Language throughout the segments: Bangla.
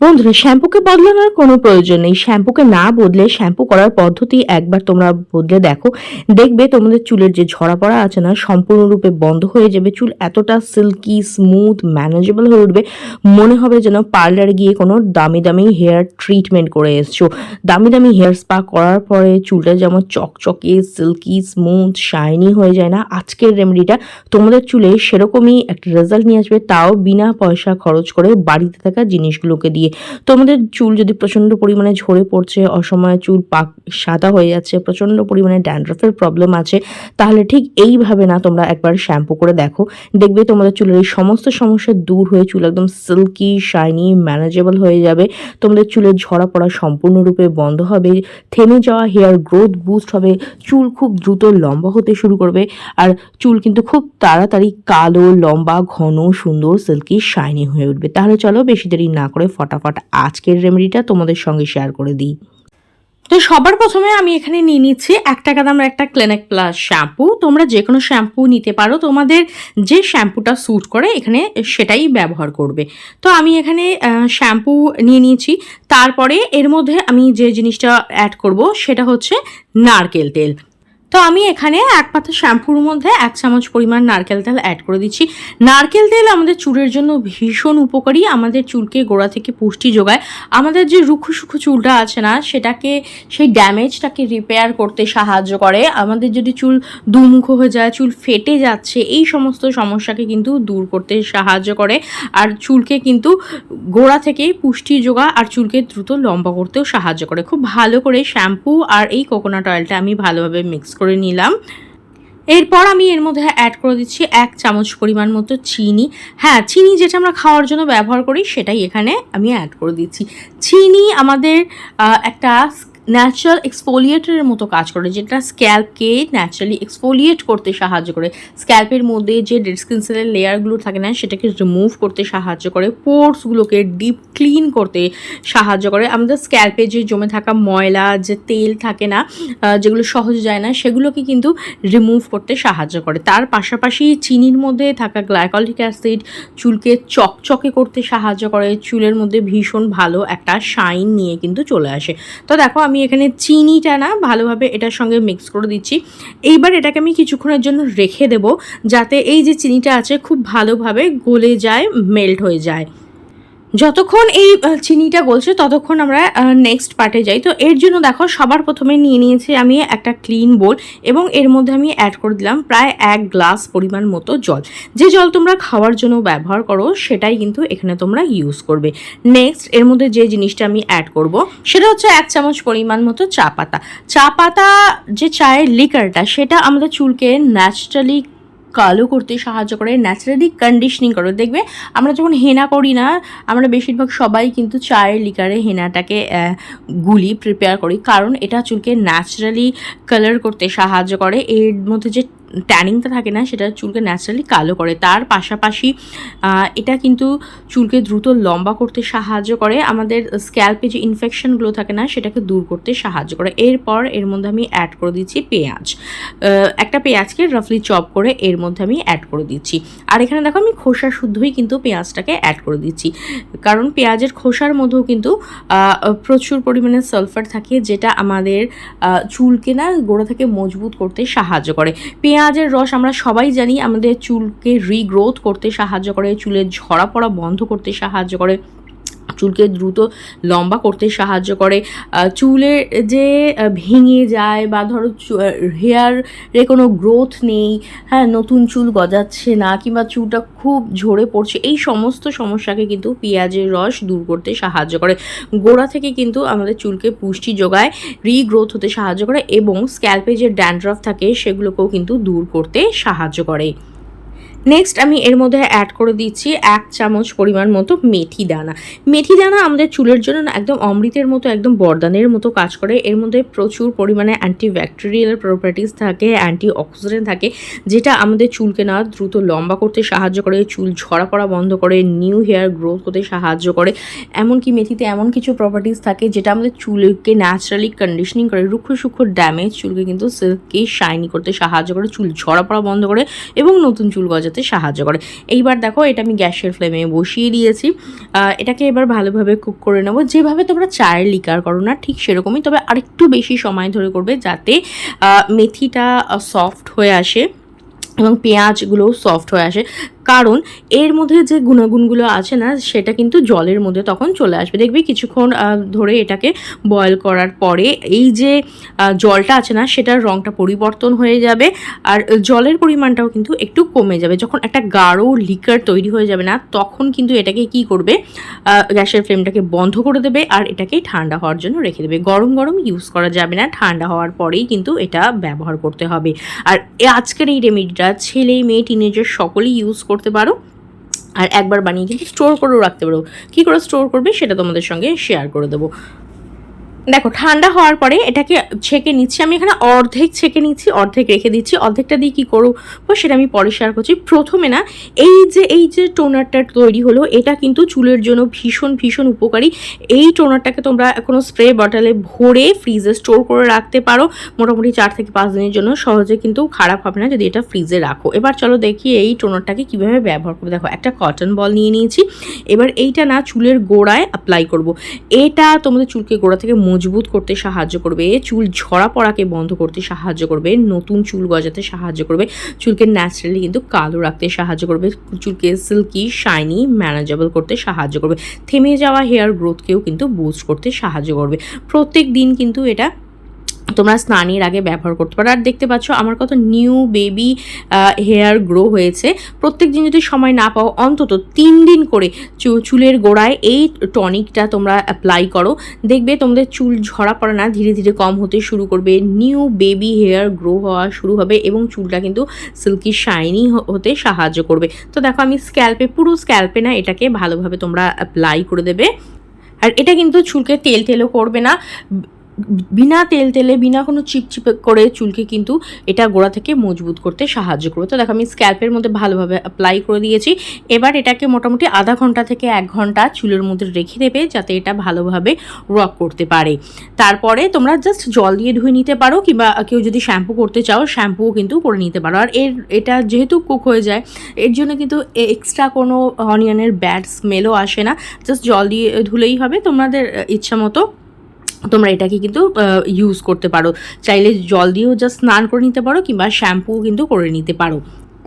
বন্ধুরা, শ্যাম্পুকে বদলানোর কোনো প্রয়োজন নেই। শ্যাম্পুকে না বদলে শ্যাম্পু করার পদ্ধতি একবার তোমরা বদলে দেখো। দেখবে তোমাদের চুলের যে ঝরা পড়া আছে না, সম্পূর্ণরূপে বন্ধ হয়ে যাবে। চুল এতটা সিল্কি, স্মুথ, ম্যানেজেবল হয়ে উঠবে, মনে হবে যেন পার্লারে গিয়ে কোনো দামি দামি হেয়ার ট্রিটমেন্ট করে এসছো। দামি দামি হেয়ার স্পা করার পরে চুলটা যেমন চকচকে, সিল্কি, স্মুথ, শাইনি হয়ে যায় না, আজকের রেমেডিটা তোমাদের চুলে সেরকমই একটা রেজাল্ট নিয়ে আসবে, তাও বিনা পয়সা খরচ করে বাড়িতে থাকা জিনিসগুলোকে দিয়ে। তোমাদের চুল যদি প্রচণ্ড পরিমাণে ঝরে পড়ছে, অসময়ে চুল পাক সাদা হয়ে যাচ্ছে, প্রচণ্ড পরিমাণে ড্যান্ড্রফের প্রবলেম আছে, তাহলে ঠিক এইভাবে না তোমরা একবার শ্যাম্পু করে দেখো। দেখবে তোমাদের চুলের এই সমস্ত সমস্যা দূর হয়ে চুল একদম সিল্কি, শাইনি, ম্যানেজেবল হয়ে যাবে। তোমাদের চুলের ঝরা পড়া সম্পূর্ণরূপে বন্ধ হবে, থেমে যাওয়া হেয়ার গ্রোথ বুস্ট হবে, চুল খুব দ্রুত লম্বা হতে শুরু করবে, আর চুল কিন্তু খুব তাড়াতাড়ি কালো, লম্বা, ঘন, সুন্দর, সিল্কি, শাইনি হয়ে উঠবে। তাহলে চলো বেশি দেরি না করে ফটাফট আজকের রেমেডিটা তোমাদের সঙ্গে শেয়ার করে দিই। তো সবার প্রথমে আমি এখানে নিয়ে নিচ্ছি 1 টাকা দামের একটা ক্লিনিক প্লাস শ্যাম্পু। তোমরা যে কোনো শ্যাম্পু নিতে পারো, তোমাদের যে শ্যাম্পুটা স্যুট করে এখানে সেটাই ব্যবহার করবে। তো আমি এখানে শ্যাম্পু নিয়ে নিয়েছি। তারপরে এর মধ্যে আমি যে জিনিসটা অ্যাড করব সেটা হচ্ছে নারকেল তেল। তো আমি এখানে 1 পাতা শ্যাম্পুর মধ্যে 1 চামচ পরিমাণ নারকেল তেল অ্যাড করে দিচ্ছি। নারকেল তেল আমাদের চুলের জন্য ভীষণ উপকারী, আমাদের চুলকে গোড়া থেকে পুষ্টি যোগায়। আমাদের যে রুক্ষ সূক্ষ্ম চুলটা আছে না, সেটাকে, সেই ড্যামেজটাকে রিপেয়ার করতে সাহায্য করে। আমাদের যদি চুল দুমুখো হয়ে যায়, চুল ফেটে যাচ্ছে, এই সমস্ত সমস্যাকে কিন্তু দূর করতে সাহায্য করে। আর চুলকে কিন্তু গোড়া থেকেই পুষ্টি যোগায়, আর চুলকে দ্রুত লম্বা করতেও সাহায্য করে। খুব ভালো করে শ্যাম্পু আর এই কোকোনাট অয়েলটা আমি ভালোভাবে মিক্স করে নিলাম। এরপর আমি এর মধ্যে অ্যাড করে দিচ্ছি 1 চামচ পরিমাণ মতো চিনি। হ্যাঁ, চিনি যেটা আমরা খাওয়ার জন্য ব্যবহার করি সেটাই এখানে আমি অ্যাড করে দিচ্ছি। চিনি আমাদের একটা ন্যাচারাল এক্সফোলিয়েটরের মতো কাজ করে, যেটা স্ক্যাল্পকে ন্যাচারালি এক্সফোলিয়েট করতে সাহায্য করে। স্ক্যাল্পের মধ্যে যে ডেড স্কিন সেলের লেয়ারগুলো থাকে না, সেটাকে রিমুভ করতে সাহায্য করে, পোর্সগুলোকে ডিপ ক্লিন করতে সাহায্য করে। আমাদের স্ক্যাল্পে যে জমে থাকা ময়লা, যে তেল থাকে না, যেগুলো সহজে যায় না, সেগুলোকে কিন্তু রিমুভ করতে সাহায্য করে। তার পাশাপাশি চিনির মধ্যে থাকা গ্লাইকলিক অ্যাসিড চুলকে চকচকে করতে সাহায্য করে, চুলের মধ্যে ভীষণ ভালো একটা শাইন নিয়ে কিন্তু চলে আসে। তো দেখো, আমি এখানে চিনিটা না ভালোভাবে এটার সঙ্গে মিক্স করে দিচ্ছি। এইবার এটাকে আমি কিছুক্ষণের জন্য রেখে দেব, যাতে এই যে চিনিটা আছে খুব ভালোভাবে গলে যায়, মেল্ট হয়ে যায়। যতক্ষণ এই চিনিটা গলছে ততক্ষণ আমরা নেক্সট পার্টে যাই। তো এর জন্য দেখো, সবার প্রথমে নিয়ে নিয়েছি আমি একটা ক্লিন বোল, এবং এর মধ্যে আমি অ্যাড করে দিলাম প্রায় 1 গ্লাস পরিমাণ মতো জল। যে জল তোমরা খাওয়ার জন্য ব্যবহার করো সেটাই কিন্তু এখানে তোমরা ইউজ করবে। নেক্সট এর মধ্যে যে জিনিসটা আমি অ্যাড করব সেটা হচ্ছে 1 চামচ পরিমাণ মতো চা পাতা। চা পাতা, যে চায়ের লিকারটা, সেটা আমাদের চুলকে ন্যাচারালি কালো করতে সাহায্য করে, ন্যাচারালি কন্ডিশনিং করে। দেখবে আমরা যখন হেনা করি না, আমরা বেশিরভাগ সবাই কিন্তু চায়ের লিকারে হেনাটাকে গুলি প্রিপেয়ার করি, কারণ এটা চুলকে ন্যাচারালি কালার করতে সাহায্য করে। এর মধ্যে যে ট্যানিংটা থাকে না, সেটা চুলকে ন্যাচারালি কালো করে। তার পাশাপাশি এটা কিন্তু চুলকে দ্রুত লম্বা করতে সাহায্য করে, আমাদের স্ক্যাল্পে যে ইনফেকশনগুলো থাকে না সেটাকে দূর করতে সাহায্য করে। এরপর এর মধ্যে আমি অ্যাড করে দিচ্ছি পেঁয়াজ। একটা পেঁয়াজকে রাফলি চপ করে এর মধ্যে আমি অ্যাড করে দিচ্ছি। আর এখানে দেখো, আমি খোসা শুদ্ধই কিন্তু পেঁয়াজটাকে অ্যাড করে দিচ্ছি, কারণ পেঁয়াজের খোসার মধ্যেও কিন্তু প্রচুর পরিমাণে সালফার থাকে, যেটা আমাদের চুলকে না গোড়া থেকে মজবুত করতে সাহায্য করে। পেঁয়াজের রস আমরা সবাই জানি আমাদের চুলকে রিগ্রোথ করতে সাহায্য করে, চুলের ঝরা পড়া বন্ধ করতে সাহায্য করে, চুলকে দ্রুত লম্বা করতে সাহায্য করে। চুলের যে ভেঙে যায় বা ধরো হেয়ারে কোনো গ্রোথ নেই, হ্যাঁ, নতুন চুল গজাচ্ছে না, কিংবা চুলটা খুব ঝরে পড়ছে, এই সমস্ত সমস্যাকে কিন্তু পেঁয়াজের রস দূর করতে সাহায্য করে। গোড়া থেকে কিন্তু আমাদের চুলকে পুষ্টি যোগায়, রিগ্রোথ হতে সাহায্য করে, এবং স্ক্যাল্পে যে ড্যান্ড্রফ থাকে সেগুলোকেও কিন্তু দূর করতে সাহায্য করে। নেক্সট আমি এর মধ্যে অ্যাড করে দিচ্ছি 1 চামচ পরিমাণ মতো মেথি দানা। মেথি দানা আমাদের চুলের জন্য একদম অমৃতের মতো, একদম বরদানের মতো কাজ করে। এর মধ্যে প্রচুর পরিমাণে অ্যান্টিব্যাকটেরিয়াল প্রপার্টিস থাকে, অ্যান্টি অক্সিডেন্ট থাকে, যেটা আমাদের চুলকে না দ্রুত লম্বা করতে সাহায্য করে, চুল ঝরা পড়া বন্ধ করে, নিউ হেয়ার গ্রোথ হতে সাহায্য করে। এমনকি মেথিতে এমন কিছু প্রপার্টিস থাকে যেটা আমাদের চুলকে ন্যাচারালি কন্ডিশনিং করে, রুক্ষ সূক্ষ্ম ড্যামেজ চুলকে কিন্তু সিল্কি শাইনি করতে সাহায্য করে, চুল ঝরা পড়া বন্ধ করে, এবং নতুন চুল গজাতে গজাতে সাহায্য করে। এইবার দেখো এটা আমি গ্যাসের ফ্লেমে বসিয়ে দিয়েছি। এটাকে এবার ভালোভাবে কুক করে নেবো, যেভাবে তোমরা চায়ের লিকার করো না ঠিক সেরকমই, তবে আরেকটু বেশি সময় ধরে করবে যাতে মেথিটা সফট হয়ে আসে এবং পেঁয়াজগুলোও সফট হয়ে আসে, কারণ এর মধ্যে যে গুণাগুণগুলো আছে না সেটা কিন্তু জলের মধ্যে তখন চলে আসবে। দেখবি কিছুক্ষণ ধরে এটাকে বয়েল করার পরে এই যে জলটা আছে না সেটার রঙটা পরিবর্তন হয়ে যাবে আর জলের পরিমাণটাও কিন্তু একটু কমে যাবে। যখন একটা গাঢ় লিকার তৈরি হয়ে যাবে না তখন কিন্তু এটাকে কি করবে, গ্যাসের ফ্লেমটাকে বন্ধ করে দেবে আর এটাকে ঠান্ডা হওয়ার জন্য রেখে দেবে। গরম গরম ইউজ করা যাবে না, ঠান্ডা হওয়ার পরেই কিন্তু এটা ব্যবহার করতে হবে। আর আজকের এই রেমেডিটা ছেলে মেয়ে টিনেজার সকলেই ইউজ করতে পারো আর একবার বানিয়ে কিন্তু স্টোর করেও রাখতে পারো। কী করে স্টোর করবে সেটা তোমাদের সঙ্গে শেয়ার করে দেবো। দেখো ঠান্ডা হওয়ার পরে এটাকে ছেঁকে নিচ্ছি, আমি এখানে অর্ধেক ছেঁকে নিচ্ছি, অর্ধেক রেখে দিচ্ছি। অর্ধেকটা দিয়ে কী করবো সেটা আমি পরে শেয়ার করছি। প্রথমে না এই যে টোনারটা তৈরি হলো এটা কিন্তু চুলের জন্য ভীষণ ভীষণ উপকারী। এই টোনারটাকে তোমরা কোনো স্প্রে বটলে ভরে ফ্রিজে স্টোর করে রাখতে পারো মোটামুটি 4 থেকে 5 দিনের জন্য, সহজে কিন্তু খারাপ হবে না যদি এটা ফ্রিজে রাখো। এবার চলো দেখি এই টোনারটাকে কীভাবে ব্যবহার করবো। দেখো একটা কটন বল নিয়ে নিয়েছি, এবার এইটা না চুলের গোড়ায় অ্যাপ্লাই করব। এটা তোমাদের চুলকে গোড়া থেকে মজবুত করতে সাহায্য করবে, চুল ঝরা পড়াকে বন্ধ করতে সাহায্য করবে, নতুন চুল গজাতে সাহায্য করবে, চুলকে ন্যাচারালি কিন্তু কালো রাখতে সাহায্য করবে, চুলকে সিল্কি শাইনি ম্যানেজেবল করতে সাহায্য করবে, থেমে যাওয়া হেয়ার গ্রোথকেও কিন্তু বুস্ট করতে সাহায্য করবে। প্রত্যেক দিন কিন্তু এটা তোমরা স্নানের আগে ব্যবহার করতে পারো। আর দেখতে পাচ্ছ আমার কত নিউ বেবি হেয়ার গ্রো হয়েছে। প্রত্যেক দিন যদি সময় না পাও অন্তত 3 দিন করে চুলের গোড়ায় এই টনিকটা তোমরা অ্যাপ্লাই করো, দেখবে তোমাদের চুল ঝরা পড়া না ধীরে ধীরে কম হতে শুরু করবে, নিউ বেবি হেয়ার গ্রো হওয়া শুরু হবে এবং চুলটা কিন্তু সিল্কি শাইনি হতে সাহায্য করবে। তো দেখো আমি স্ক্যাল্পে, পুরো স্ক্যাল্পে না এটাকে ভালোভাবে তোমরা অ্যাপ্লাই করে দেবে। আর এটা কিন্তু চুলকে তেলও করবে না, বিনা তেলে বিনা কোনো চিপচিপে করে চুলকে কিন্তু এটা গোড়া থেকে মজবুত করতে সাহায্য করবে। তো দেখো আমি স্ক্যাল্পের মধ্যে ভালোভাবে অ্যাপ্লাই করে দিয়েছি। এবার এটাকে মোটামুটি আধা ঘন্টা থেকে 1 ঘন্টা চুলের মধ্যে রেখে দেবে যাতে এটা ভালোভাবে রক করতে পারে। তারপরে তোমরা জাস্ট জল দিয়ে ধুয়ে নিতে পারো, কিংবা কেউ যদি শ্যাম্পু করতে চাও শ্যাম্পুও কিন্তু করে নিতে পারো। আর এটা যেহেতু কুক হয়ে যায় এর জন্য কিন্তু এক্সট্রা কোনো অনিয়নের ব্যাড স্মেলও আসে না, জাস্ট জল দিয়ে ধুলেই হবে। তোমাদের ইচ্ছা মতো তোমরা এটাকে কিন্তু ইউজ করতে পারো, চাইলে জল দিয়েও জাস্ট স্নান করে নিতে পারো কিংবা শ্যাম্পুও কিন্তু করে নিতে পারো।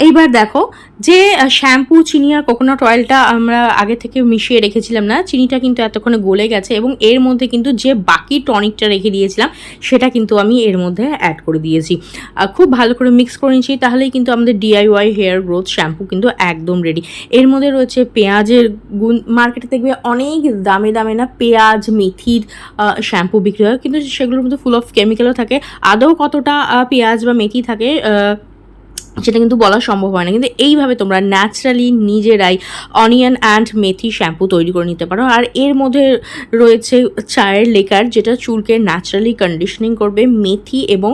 এইবার দেখো যে শ্যাম্পু, চিনি আর কোকোনাট অয়েলটা আমরা আগে থেকে মিশিয়ে রেখেছিলাম না, চিনিটা কিন্তু এতক্ষণে গলে গেছে এবং এর মধ্যে কিন্তু যে বাকি টনিকটা রেখে দিয়েছিলাম সেটা কিন্তু আমি এর মধ্যে অ্যাড করে দিয়েছি। খুব ভালো করে মিক্স করে নিয়েছি, তাহলেই কিন্তু আমাদের DIY হেয়ার গ্রোথ শ্যাম্পু কিন্তু একদম রেডি। এর মধ্যে রয়েছে পেঁয়াজের গুণ, মার্কেটে দেখবে অনেক দামে দামে না পেঁয়াজ মেথির শ্যাম্পু বিক্রি হয়, কিন্তু সেগুলোর মধ্যে ফুল অফ কেমিক্যালও থাকে। আদৌ কতটা পেঁয়াজ বা মেথি থাকে সেটা কিন্তু বলা সম্ভব হয় না, কিন্তু এইভাবে তোমরা ন্যাচারালি নিজেরাই অনিয়ন অ্যান্ড মেথি শ্যাম্পু তৈরি করে নিতে পারো। আর এর মধ্যে রয়েছে চায়ের লেকার, যেটা চুলকে ন্যাচারালি কন্ডিশনিং করবে, মেথি এবং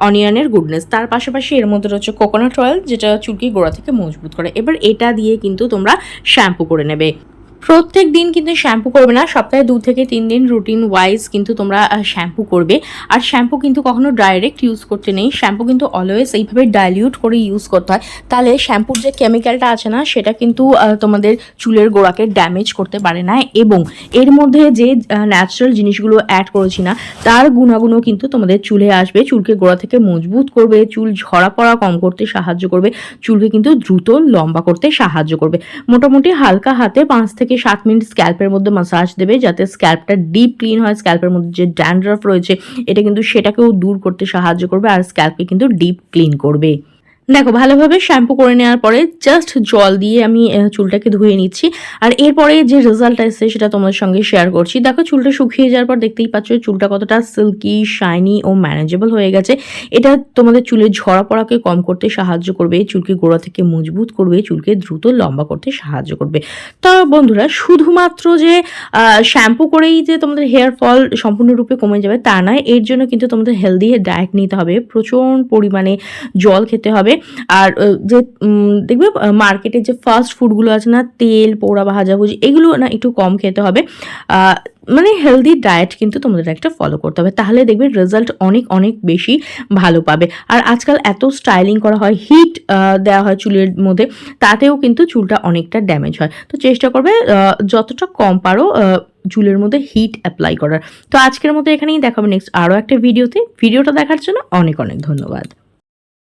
অনিয়নের গুডনেস। তার পাশাপাশি এর মধ্যে রয়েছে কোকোনাট অয়েল, যেটা চুলকে গোড়া থেকে মজবুত করে। এবার এটা দিয়ে কিন্তু তোমরা শ্যাম্পু করে নেবে। প্রত্যেক দিন কিন্তু শ্যাম্পু করবে না, সপ্তাহে 2 থেকে 3 দিন রুটিন ওয়াইজ কিন্তু তোমরা শ্যাম্পু করবে। আর শ্যাম্পু কিন্তু কখনো ডাইরেক্ট ইউজ করতে নেই, শ্যাম্পু কিন্তু অলওয়েজ এইভাবে ডাইলিউট করে ইউজ করতে হয়, তাহলে শ্যাম্পুর যে কেমিক্যালটা আছে না সেটা কিন্তু তোমাদের চুলের গোড়াকে ড্যামেজ করতে পারে না, এবং এর মধ্যে যে ন্যাচারাল জিনিসগুলো অ্যাড করেছি না তার গুণাগুণও কিন্তু তোমাদের চুলে আসবে, চুলকে গোড়া থেকে মজবুত করবে, চুল ঝরা পড়া কম করতে সাহায্য করবে, চুলকে কিন্তু দ্রুত লম্বা করতে সাহায্য করবে। মোটামুটি হালকা হাতে 5 থেকে 7 মিনিট স্ক্যাল্পের মধ্যে মাসাজ দেবে যাতে স্ক্যাল্পটা ডিপ ক্লিন হয়। স্ক্যাল্পের মধ্যে যে ড্যান্ড্রাফ রয়েছে এটা কিন্তু সেটাকেও দূর করতে সাহায্য করবে আর স্ক্যাল্পকে কিন্তু ডিপ ক্লিন করবে। দেখো ভালোভাবে শ্যাম্পু করে নেওয়ার পরে জাস্ট জল দিয়ে আমি চুলটাকে ধুয়ে নিচ্ছি। আর এরপরে যে রেজাল্ট আসছে সেটা তোমাদের সঙ্গে শেয়ার করছি। দেখো চুলটা শুকিয়ে যাওয়ার পর দেখতেই পাচ্ছ চুলটা কতটা সিল্কি শাইনি ও ম্যানেজেবল হয়ে গেছে। এটা তোমাদের চুলের ঝরা পড়াকে কম করতে সাহায্য করবে, চুলকে গোড়া থেকে মজবুত করবে, চুলকে দ্রুত লম্বা করতে সাহায্য করবে। তো বন্ধুরা শুধুমাত্র যে শ্যাম্পু করেই যে তোমাদের হেয়ার ফল সম্পূর্ণরূপে কমে যাবে তা নয়, এর জন্য কিন্তু তোমাদের হেলদি ডায়েট নিতে হবে, প্রচুর পরিমাণে জল খেতে হবে। আর যে দেখবে মার্কেটে যে ফাস্ট ফুডগুলো আছে না, তেল পোড়া ভাজাভুজি এগুলো না একটু কম খেতে হবে। মানে হেলদি ডায়েট কিন্তু তোমাদের একটা ফলো করতে হবে, তাহলে দেখবে রেজাল্ট অনেক অনেক বেশি ভালো পাবে। আর আজকাল এত স্টাইলিং করা হয়, হিট দেওয়া হয় চুলের মধ্যে, তাতেও কিন্তু চুলটা অনেকটা ড্যামেজ হয়। তো চেষ্টা করবে যতটা কম পারো চুলের মধ্যে হিট অ্যাপ্লাই করার। তো আজকের মতো এখানেই দেখাবো নেক্সট আরও একটা ভিডিওতে। ভিডিওটা দেখার জন্য অনেক অনেক ধন্যবাদ।